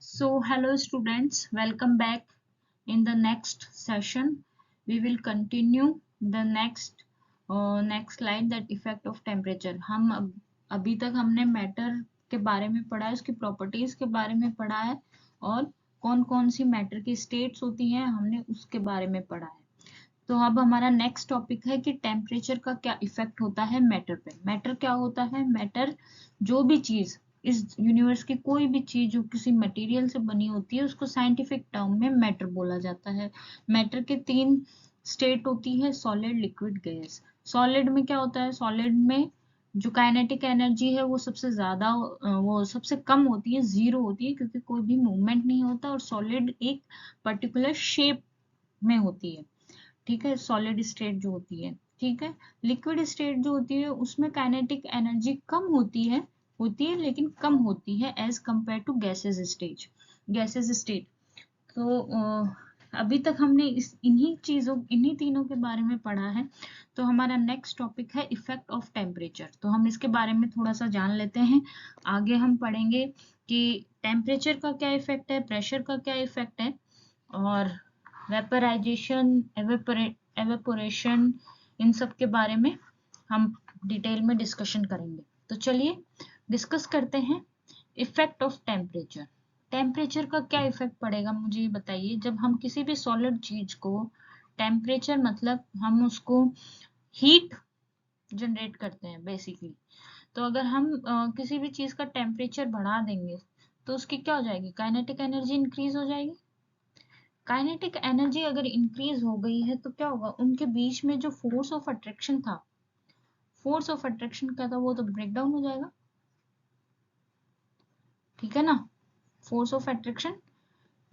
So, hello students, welcome back. In the next session, we will continue the next slide, that effect of temperature. हम अभी तक हमने matter के बारे में पढ़ा है, उसकी प्रॉपर्टीज के बारे में पढ़ा है और कौन कौन सी मैटर की स्टेट्स होती हैं हमने उसके बारे में पढ़ा है। तो अब हमारा नेक्स्ट टॉपिक है कि टेम्परेचर का क्या इफेक्ट होता है मैटर पे। मैटर क्या होता है? मैटर जो भी चीज, इस यूनिवर्स की कोई भी चीज जो किसी मटेरियल से बनी होती है उसको साइंटिफिक टर्म में मैटर बोला जाता है। मैटर के तीन स्टेट होती है, सॉलिड, लिक्विड, गैस। सॉलिड में क्या होता है? सॉलिड में जो काइनेटिक एनर्जी है वो सबसे ज्यादा वो सबसे कम होती है, जीरो होती है, क्योंकि कोई भी मूवमेंट नहीं होता और सॉलिड एक पर्टिकुलर शेप में होती है। ठीक है, सॉलिड स्टेट जो होती है। ठीक है, लिक्विड स्टेट जो होती है उसमें काइनेटिक एनर्जी कम होती है लेकिन कम होती है as compare to gases state. तो अभी तक हमने इन्हीं तीनों के बारे में पढ़ा है। तो हमारा नेक्स्ट टॉपिक है इफेक्ट ऑफ टेम्परेचर। तो हम इसके बारे में थोड़ा सा जान लेते हैं। आगे हम पढ़ेंगे कि टेम्परेचर का क्या इफेक्ट है, प्रेशर का क्या इफेक्ट है, और वेपराइजेशन, एवेपोरेशन, इन सब के बारे में हम डिटेल में डिस्कशन करेंगे। तो चलिए डिस्कस करते हैं इफेक्ट ऑफ टेम्परेचर। टेम्परेचर का क्या इफेक्ट पड़ेगा मुझे ये बताइए। जब हम किसी भी सॉलिड चीज को, टेम्परेचर मतलब हम उसको हीट जनरेट करते हैं बेसिकली। तो अगर हम किसी भी चीज का टेम्परेचर बढ़ा देंगे तो उसकी क्या हो जाएगी? काइनेटिक एनर्जी इंक्रीज हो जाएगी। काइनेटिक एनर्जी अगर इंक्रीज हो गई है तो क्या होगा? उनके बीच में जो फोर्स ऑफ अट्रैक्शन था, फोर्स ऑफ अट्रैक्शन क्या था, वो तो ब्रेक डाउन हो जाएगा। ठीक है ना? फोर्स ऑफ अट्रैक्शन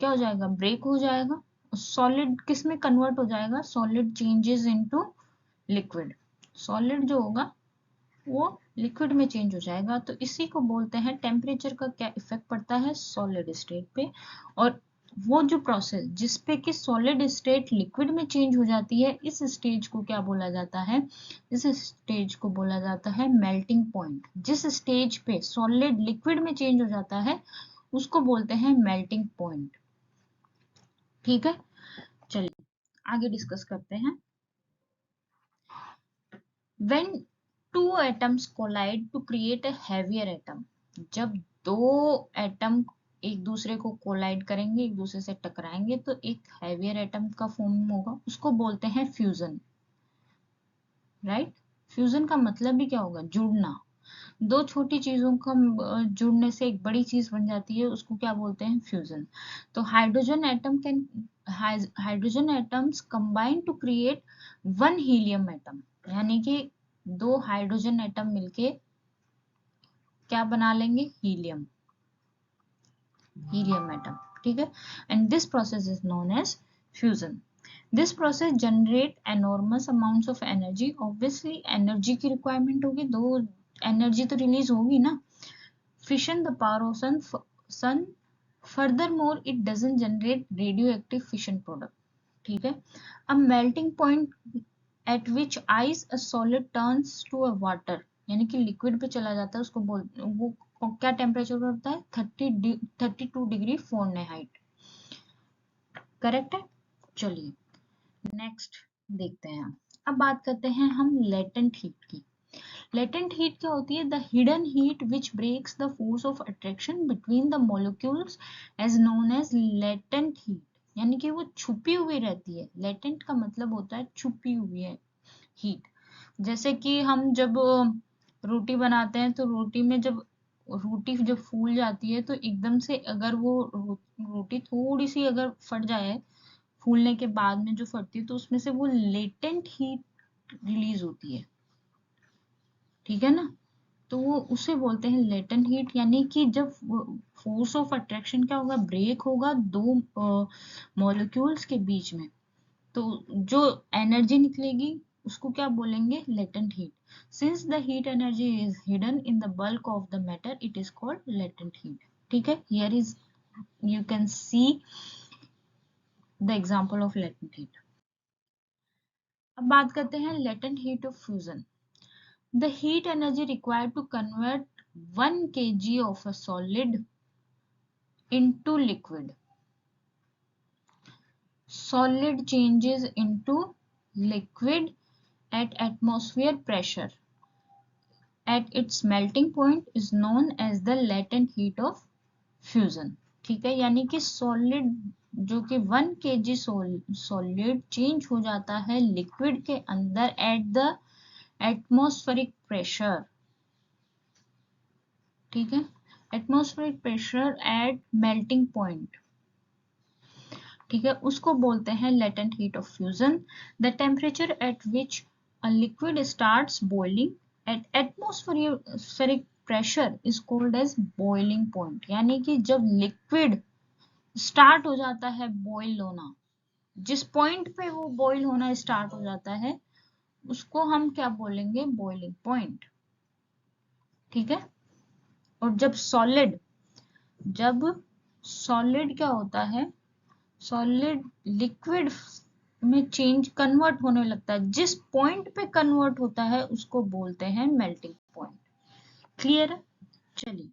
क्या हो जाएगा? ब्रेक हो जाएगा। सॉलिड किस में कन्वर्ट हो जाएगा? Solid changes into liquid. Solid जो होगा वो लिक्विड में चेंज हो जाएगा। तो इसी को बोलते हैं टेम्परेचर का क्या इफेक्ट पड़ता है सॉलिड स्टेट पे। और वो जो प्रोसेस जिसपे कि सॉलिड स्टेट लिक्विड में चेंज हो जाती है, इस स्टेज को क्या बोला जाता है? इस स्टेज को बोला जाता है मेल्टिंग पॉइंट। जिस स्टेज पे सॉलिड लिक्विड में चेंज हो जाता है उसको बोलते हैं मेल्टिंग पॉइंट। ठीक है, चलिए आगे डिस्कस करते हैं। When two atoms collide to create a heavier atom, जब दो एटम एक दूसरे को कोलाइड करेंगे, एक दूसरे से टकराएंगे, तो एक हैवियर एटम का फॉर्म होगा, उसको बोलते हैं फ्यूजन। राइट? फ्यूजन का मतलब भी क्या होगा? जुड़ना। दो छोटी चीजों का जुड़ने से एक बड़ी चीज बन जाती है, उसको क्या बोलते हैं? फ्यूजन। तो hydrogen atoms combine to create one helium atom, यानी कि दो हाइड्रोजन एटम मिलके क्या बना लेंगे? Helium atom. ठीक है, and this process is known as fusion. This process generate enormous amounts of energy. Obviously energy की रिक्वायरमेंट होगी, दो एनर्जी तो रिलीज होगी ना। Fission the power of sun. Furthermore, it doesn't generate radioactive fission product. ठीक है, a melting point at which ice a solid turns to a water, यानी कि लिक्विड पे चला जाता है, उसको वो क्या टेम्परेचर पर होता है? 32 डिग्री फ़ारेनहाइट। करेक्ट है? चलिए नेक्स्ट देखते हैं। अब बात करते हैं हम लेटेंट हीट की। लेटेंट हीट क्या होती है? The hidden heat which breaks the force of attraction between the molecules as known as latent heat, यानी कि वो छुपी हुई रहती है। लेटेंट का मतलब होता है छुपी हुई है हीट। जैसे कि हम जब रोटी बनाते हैं तो रोटी जब फूल जाती है तो एकदम से अगर वो रोटी थोड़ी सी अगर फट जाए, फूलने के बाद में जो फटती है, तो उसमें से वो लेटेंट हीट रिलीज होती है। ठीक है ना? तो वो उसे बोलते हैं लेटेंट हीट, यानी कि जब फोर्स ऑफ अट्रैक्शन क्या होगा? ब्रेक होगा दो मॉलिक्यूल्स के बीच में, तो जो एनर्जी निकलेगी उसको क्या बोलेंगे? Latent heat. Since the heat energy is hidden in the bulk of the matter, it is called latent heat. ठीक है, here is you can see the example of latent heat. अब बात करते हैं latent heat of fusion. The heat energy required to convert 1 kg of a solid into liquid. Solid changes into liquid at atmosphere pressure at its melting point is known as the latent heat of fusion. ठीक है, यानी कि solid जो कि 1 kg solid change हो जाता है liquid के अंदर एट द एटमॉस्फेरिक प्रेशर. ठीक है, atmospheric pressure at melting point. ठीक है, उसको बोलते हैं latent heat of fusion. The temperature at which a liquid starts boiling at atmospheric pressure is called as boiling point. यानी कि जब लिक्विड स्टार्ट हो जाता है बॉइल होना, जिस पॉइंट पे वो बॉइल होना स्टार्ट हो जाता है उसको हम क्या बोलेंगे? Boiling point. ठीक है, और जब सॉलिड क्या होता है, सॉलिड लिक्विड में कन्वर्ट होने लगता है, जिस पॉइंट पे कन्वर्ट होता है उसको बोलते हैं मेल्टिंग पॉइंट. क्लियर है? चलिए,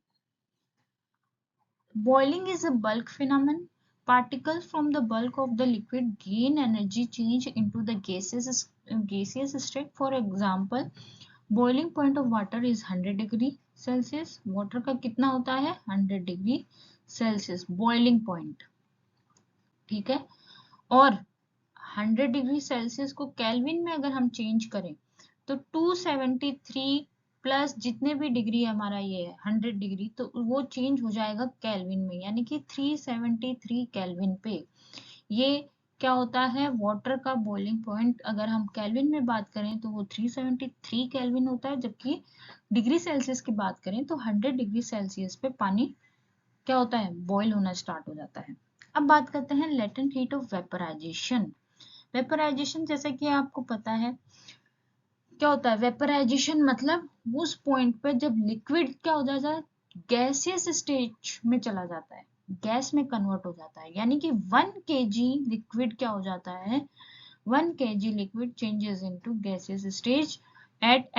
boiling is a bulk phenomenon. Particles from the bulk of the liquid gain energy change into the gaseous state. For example, boiling point of water is 100 degree Celsius. Water का कितना होता है? 100 degree Celsius boiling point. ठीक है, और 100 degree Celsius को kelvin में अगर हम चेंज करें तो 273 प्लस जितने भी डिग्री हमारा ये है 100 डिग्री, तो वो चेंज हो जाएगा केल्विन में, यानी कि 373 केल्विन पे. ये क्या होता है? वाटर का बॉइलिंग पॉइंट अगर हम केल्विन में बात करें तो वो 373 केल्विन होता है, जबकि डिग्री सेल्सियस की बात करें तो 100 डिग्री सेल्सियस पे पानी क्या होता है? बॉइल होना स्टार्ट हो जाता है. अब बात करते हैं latent heat of vaporisation. Vaporisation जैसा कि आपको पता है क्या होता है? वेपराइजेशन मतलब उस पॉइंट पे जब लिक्विड क्या हो जाता है? गैसियस स्टेज में चला जाता है, गैस में कन्वर्ट हो जाता है. यानी कि 1 kg लिक्विड क्या हो जाता है? 1 kg liquid changes into gaseous stage eight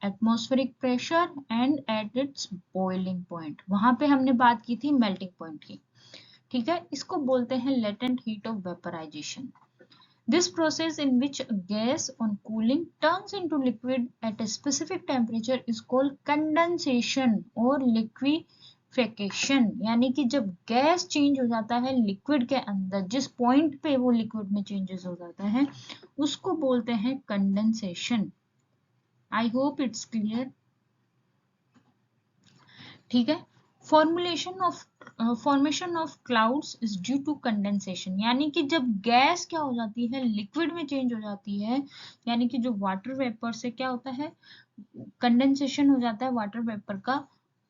atmospheric pressure and at its boiling point. वहां पे हमने बात की थी मेल्टिंग पॉइंट की. ठीक है, इसको बोलते हैं latent heat of vaporisation. This process in which a gas on cooling turns into liquid at a specific temperature is called condensation or liquefaction. यानी कि जब गैस चेंज हो जाता है लिक्विड के अंदर, जिस पॉइंट पे वो लिक्विड में चेंजेस हो जाता है उसको बोलते हैं condensation. I hope it's clear. ठीक है, formation of clouds is due to condensation. यानी कि जब गैस क्या हो जाती है लिक्विड में चेंज हो जाती है, यानी कि जो वाटर वेपर से क्या होता है? कंडेंसेशन हो जाता है वाटर वेपर का,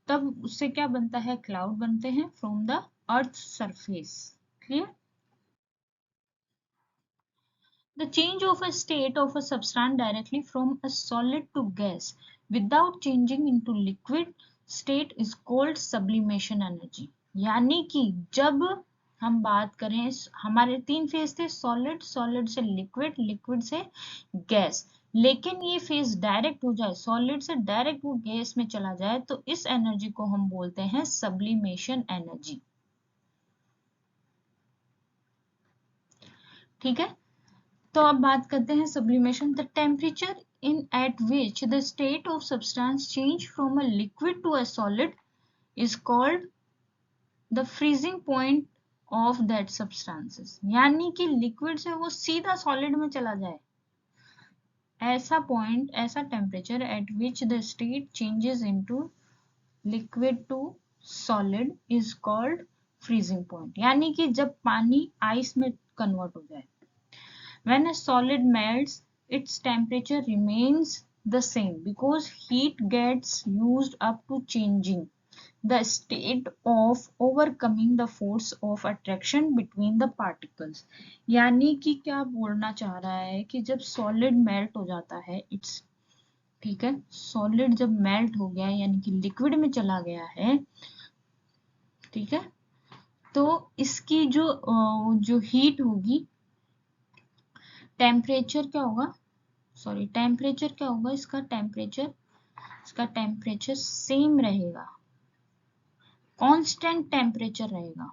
तब उससे क्या बनता है? क्लाउड बनते हैं from the earth surface. Clear? The change of a state of a substance directly from a solid to gas without changing into liquid state is called sublimation energy. यानी कि जब हम बात करें, हमारे 3 फेज थे, सॉलिड, सॉलिड से liquid, liquid से गैस, लेकिन ये फेज डायरेक्ट हो जाए, सॉलिड से डायरेक्ट वो गैस में चला जाए, तो इस एनर्जी को हम बोलते हैं सब्लिमेशन एनर्जी. ठीक है, तो अब बात करते हैं sublimation. The temperature in at which the state of substance change from a liquid to a solid is called the freezing point of that substances. यानी कि लिक्विड से वो सीधा सॉलिड में चला जाए, ऐसा पॉइंट, ऐसा temperature at which the state changes into liquid to solid is called freezing point. यानी कि जब पानी आइस में कन्वर्ट हो जाए. When a solid melts, its temperature remains the same because heat gets used up to changing the state of overcoming the force of attraction between the particles. यानी कि क्या बोलना चाह रहा है कि जब solid melt हो जाता है, ठीक है, solid जब melt हो गया यानी कि liquid में चला गया है, ठीक है, तो इसकी जो हीट होगी, टेम्परेचर क्या होगा, टेम्परेचर क्या होगा, इसका टेम्परेचर सेम रहेगा. कांस्टेंट टेम्परेचर रहेगा,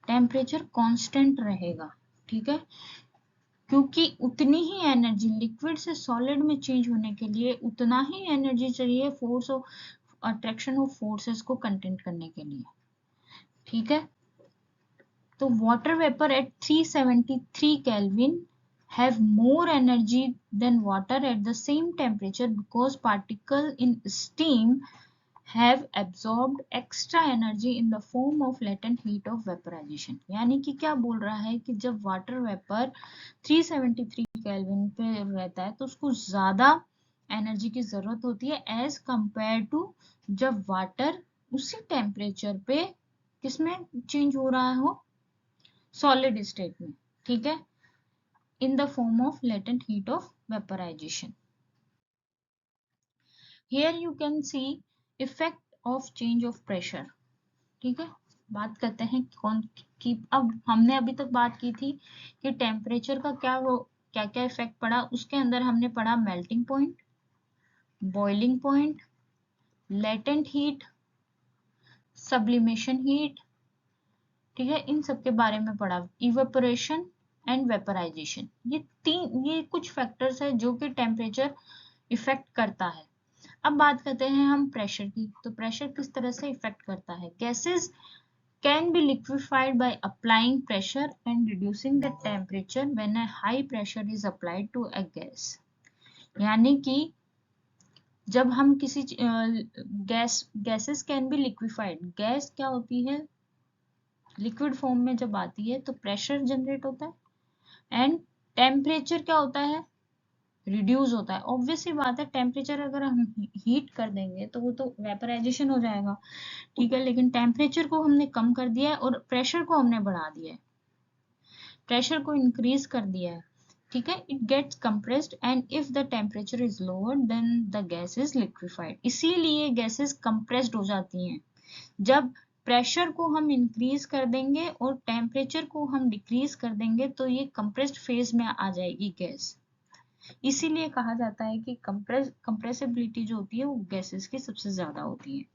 टेम्परेचर कांस्टेंट रहेगा, ठीक है, क्योंकि उतनी ही एनर्जी लिक्विड से सॉलिड में चेंज होने के लिए उतना ही एनर्जी चाहिए force of attraction of forces को कंटेंट करने के लिए, ठीक है। तो water vapour eight 373 kelvin have more energy than water at the same temperature because particles in steam have absorbed extra energy in the form of latent heat of vaporization। यानी कि क्या बोल रहा है कि जब वाटर वेपर 373 केल्विन पे रहता है तो उसको ज्यादा एनर्जी की जरूरत होती है एज कंपेयर टू जब वाटर उसी टेम्परेचर पे किसमें चेंज हो रहा हो, सॉलिड स्टेट में, ठीक है, in the form of latent heat of vaporization। Here you can see effect of change of pressure, ठीक है। बात करते हैं कौन की, अब हमने अभी तक बात की थी कि टेम्परेचर का क्या क्या इफेक्ट पड़ा, उसके अंदर हमने पढ़ा melting point, boiling point, latent heat, sublimation heat, ठीक है, इन सब के बारे में पढ़ा, इवेपोरेशन एंड वेपराइजेशन। ये कुछ फैक्टर्स है जो कि टेम्परेचर इफेक्ट करता है। अब बात करते हैं हम प्रेशर की, तो प्रेशर किस तरह से इफेक्ट करता है। Gases can be liquefied by applying pressure and reducing the temperature when a high pressure is applied to a gas. यानी कि जब हम किसी gases can be liquefied, gas क्या होती है, लिक्विड फॉर्म में जब आती है तो प्रेशर जनरेट होता है एंड टेम्परेचर क्या होता है, रिड्यूस होता है। ऑब्वियस सी बात है, टेम्परेचर अगर हम हीट कर देंगे तो वो तो वेपराइजेशन हो जाएगा, ठीक है, लेकिन टेम्परेचर को हमने कम कर दिया है और प्रेशर को हमने बढ़ा दिया है, प्रेशर को इंक्रीज कर दिया है, ठीक है, it gets compressed and if the temperature is lower then the gas is liquefied. इसीलिए गैसेस कंप्रेस्ड हो जाती हैं। जब प्रेशर को हम इंक्रीज कर देंगे और टेम्परेचर को हम डिक्रीज कर देंगे तो ये कंप्रेस्ड फेज में आ जाएगी गैस। इसीलिए कहा जाता है कि कंप्रेसिबिलिटी जो होती है वो गैसेस की सबसे ज्यादा होती है।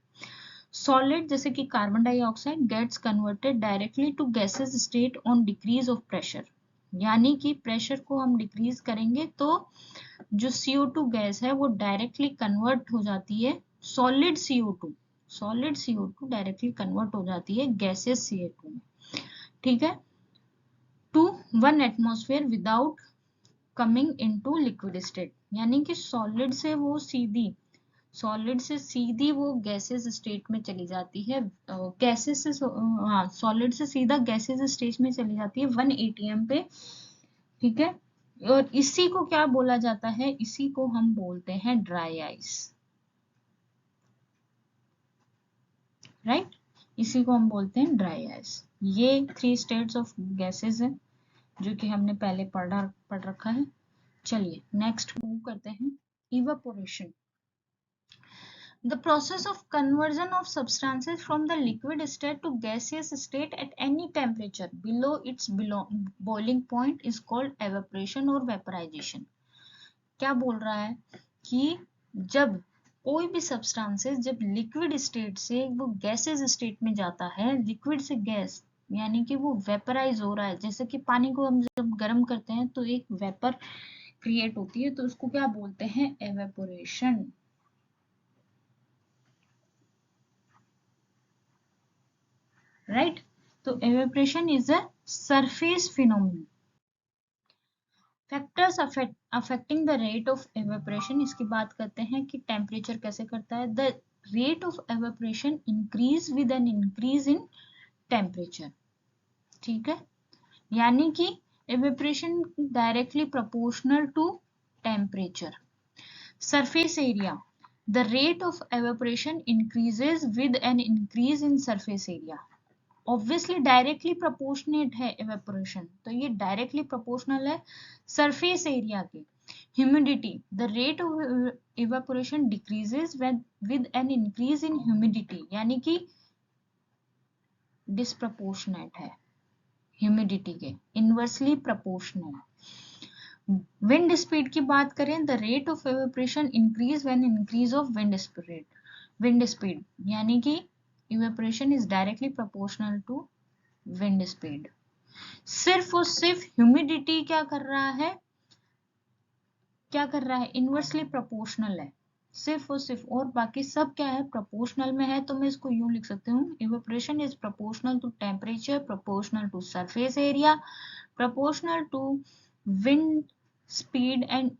सॉलिड जैसे कि carbon dioxide gets converted directly to gases state on decrease of pressure. यानी कि प्रेशर को हम डिक्रीज करेंगे तो जो CO2 गैस है वो डायरेक्टली कन्वर्ट हो जाती है, सॉलिड CO2 डायरेक्टली कन्वर्ट हो जाती है गैसेस CO2 में, ठीक है, to 1 atmosphere without coming into liquid state. यानी कि सॉलिड से सीधी वो गैसेस स्टेट में चली जाती है, गैसेस से सॉलिड से सीधा गैसेस स्टेट में चली जाती है 1 ATM पे, ठीक है। और इसी को क्या बोला जाता है, इसी को हम बोलते हैं ड्राई आइस, राइट, इसी को हम बोलते हैं ड्राई आइस। ये 3 स्टेट्स ऑफ गैसेस है जो कि हमने पहले पढ़ रखा है। चलिए नेक्स्ट मूव करते हैं, evaporation. The process of conversion of substances from the liquid state to gaseous state at any temperature below its boiling point is called evaporation or vaporization। क्या बोल रहा है कि जब कोई भी सब्सटेंसेस जब लिक्विड स्टेट से वो गैसेस स्टेट में जाता है, लिक्विड से गैस, यानी कि वो वेपराइज हो रहा है, जैसे कि पानी को हम जब गर्म करते हैं तो एक वेपर क्रिएट होती है, तो उसको क्या बोलते हैं, एवेपोरेशन, राइट। तो evaporation is a surface phenomenon. Factors affecting the rate of evaporation, इसकी बात करते हैं कि टेम्परेचर कैसे करता है। The rate of evaporation increase with an increase in temperature, ठीक है, यानी कि evaporation directly proportional to temperature. Surface area, the rate of evaporation increases with an increase in surface area। Obviously directly proportionate है evaporation, तो ये directly proportional है surface area के। Humidity, the rate of evaporation decreases with an increase in humidity, यानी कि disproportionate है humidity के, inversely proportional. Wind speed की बात करें, the rate of evaporation increase when increase of wind speed. Wind speed, यानी कि evaporation is directly proportional to wind speed. सिर्फ और सिर्फ ह्यूमिडिटी क्या कर रहा है, इनवर्सली प्रोपोर्शनल है, सिर्फ और सिर्फ, और बाकी सब क्या है, प्रोपोर्शनल में है। तो मैं इसको यूं लिख सकती हूँ, evaporation is proportional to temperature, proportional to surface area, proportional to wind speed and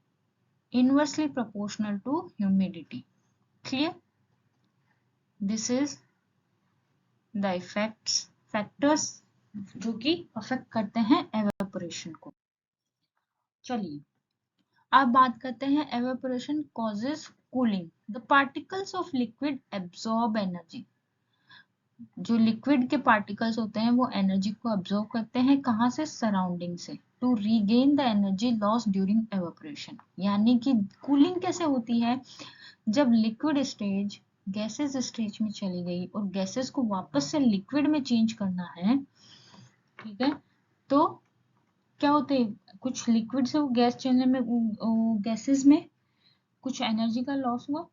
inversely proportional to humidity. Clear? This is the factors जो कि अफेक्ट करते हैं एवेपोरेशन को। चलिए अब बात करते हैं evaporation causes cooling. The particles of liquid absorb energy. जो लिक्विड के पार्टिकल्स होते हैं वो एनर्जी को अब्जॉर्ब करते हैं, कहाँ से, सराउंडिंग से, to regain the energy loss during evaporation. यानी कि कूलिंग कैसे होती है, जब लिक्विड स्टेज गैसेस स्टेज में चली गई और गैसेस को वापस से लिक्विड में चेंज करना है, ठीक है, तो क्या होते हैं, कुछ लिक्विड से वो गैस चलने में, गैसेस में कुछ एनर्जी का लॉस हुआ,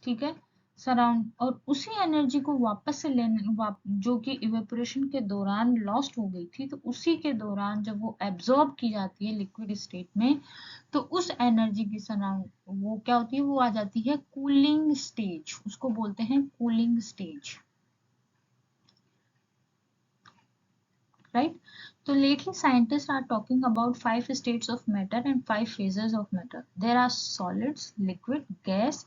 ठीक है, सराउंड, और उसी एनर्जी को वापस से लेने, जो कि इवेपोरेशन के दौरान लॉस्ट हो गई थी, तो उसी के दौरान जब वो एब्जॉर्ब की जाती है लिक्विड स्टेट में, तो उस एनर्जी की सराउंड वो क्या होती है, वो आ जाती है कूलिंग स्टेज, उसको बोलते हैं cooling stage, right? So lately scientists are talking about 5 states of matter and 5 phases of matter. There are solids, liquid, gas,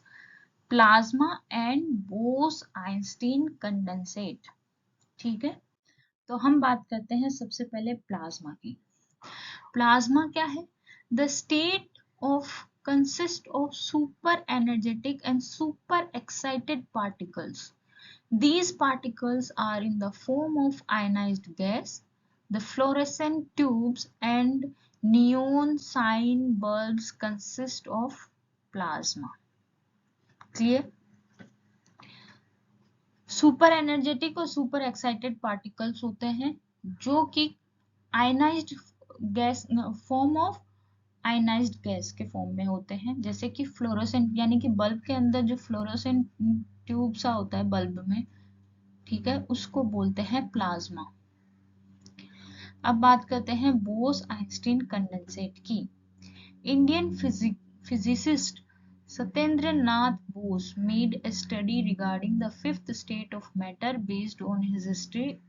plasma and Bose-Einstein condensate. ठीक है, तो हम बात करते हैं सबसे पहले प्लाज्मा की। प्लाज्मा क्या है? The state of consist of super energetic and super excited particles. These particles are in the form of ionized gas. The fluorescent tubes and neon sign bulbs consist of plasma. Clear? Super energetic और super excited particles होते हैं जो कि ionised gas, form of ionised gas के form में होते हैं, जैसे कि फ्लोरोसेंट, यानी कि बल्ब के अंदर जो फ्लोरोसेंट ट्यूब सा होता है बल्ब में, ठीक है, उसको बोलते हैं प्लाज्मा। अब बात करते हैं बोस आइंस्टीन कंडेंसेट की। Indian physicist Satyendra Nath Bose made a study regarding the fifth state of matter based on his history.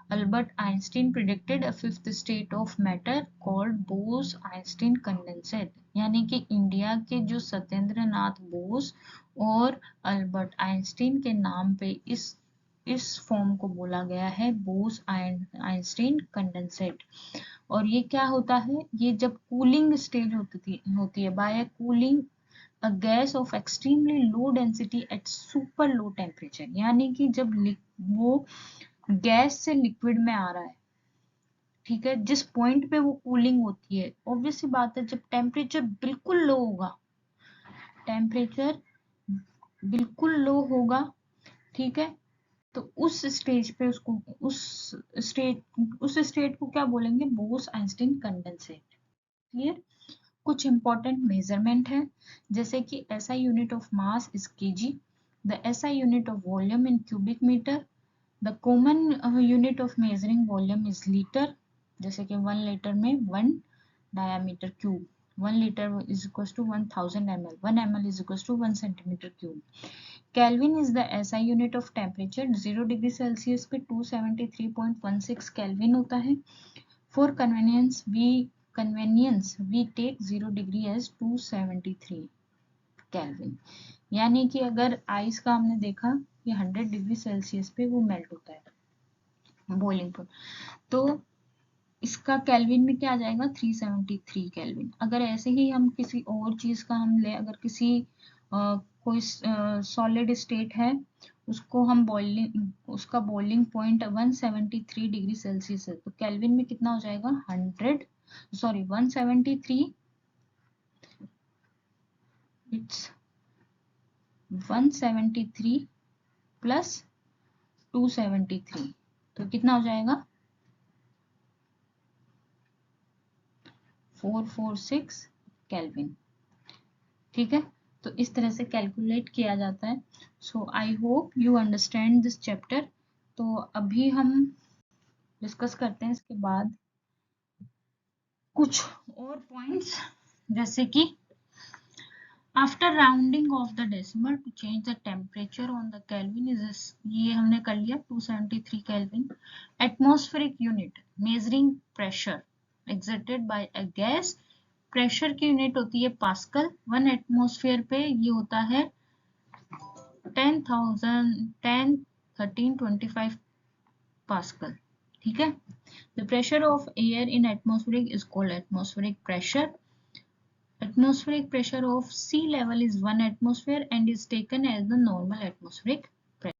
Albert Einstein predicted a fifth state of matter called Bose-Einstein condensate. यानी कि India के जो सत्येंद्र नाथ बोस और Albert Einstein के नाम पे इस form को बोला गया है बोस आइंस्टीन कंडेंसेट। और ये क्या होता है, ये जब कूलिंग स्टेज होती है by cooling a gas of extremely low density at super low temperature, यानी कि जब वो गैस से लिक्विड में आ रहा है, ठीक है, जिस पॉइंट पे वो कूलिंग होती है, ऑब्वियस सी बात है जब टेम्परेचर बिल्कुल लो होगा, टेम्परेचर बिल्कुल लो होगा, ठीक है, तो उस स्टेज पे उसको उस स्टेट को क्या बोलेंगे, बोस आइंस्टीन कंडेंसेट। क्लियर? कुछ इंपॉर्टेंट मेजरमेंट है, जैसे कि SI unit of mass is kg, the SI unit of volume in cubic metre, the common unit of measuring volume is litre, जैसे कि 1 लीटर में 1 decimetre cube, 1 litre is equal to 1000 ml, 1 ml is equal to 1 centimetre cube. Kelvin is the SI unit of temperature, 0 degree Celsius पे 273.16 kelvin होता है। For convenience we take 0 degree as 273 kelvin, यानी कि अगर ice का हमने देखा ये 100 डिग्री सेल्सियस पे वो मेल्ट होता है बॉइलिंग पॉइंट, तो इसका केल्विन में क्या आ जाएगा, 373 केल्विन। अगर ऐसे ही हम किसी और चीज का हम ले, अगर किसी कोई सॉलिड स्टेट है, उसको हम उसका बॉइलिंग पॉइंट 173 डिग्री सेल्सियस है, तो केल्विन में कितना हो जाएगा, 173, इट्स 173 प्लस 273, तो कितना हो जाएगा, 446 केल्विन। ठीक है, तो इस तरह से कैलकुलेट किया जाता है। So I hope you understand this chapter. तो अभी हम डिस्कस करते हैं इसके बाद कुछ और पॉइंट्स, जैसे कि after rounding off the decimal to change the temperature on the Kelvin is, ये हमने कर लिया 273 Kelvin. Atmospheric unit measuring pressure exerted by a gas, pressure की यूनिट होती है पास्कल, 1 एटमॉस्फेयर पे ये होता है 1325 पास्कल। ठीक है। The pressure of air in atmospheric is called atmospheric pressure. Atmospheric pressure of sea level is 1 atmosphere and is taken as the normal atmospheric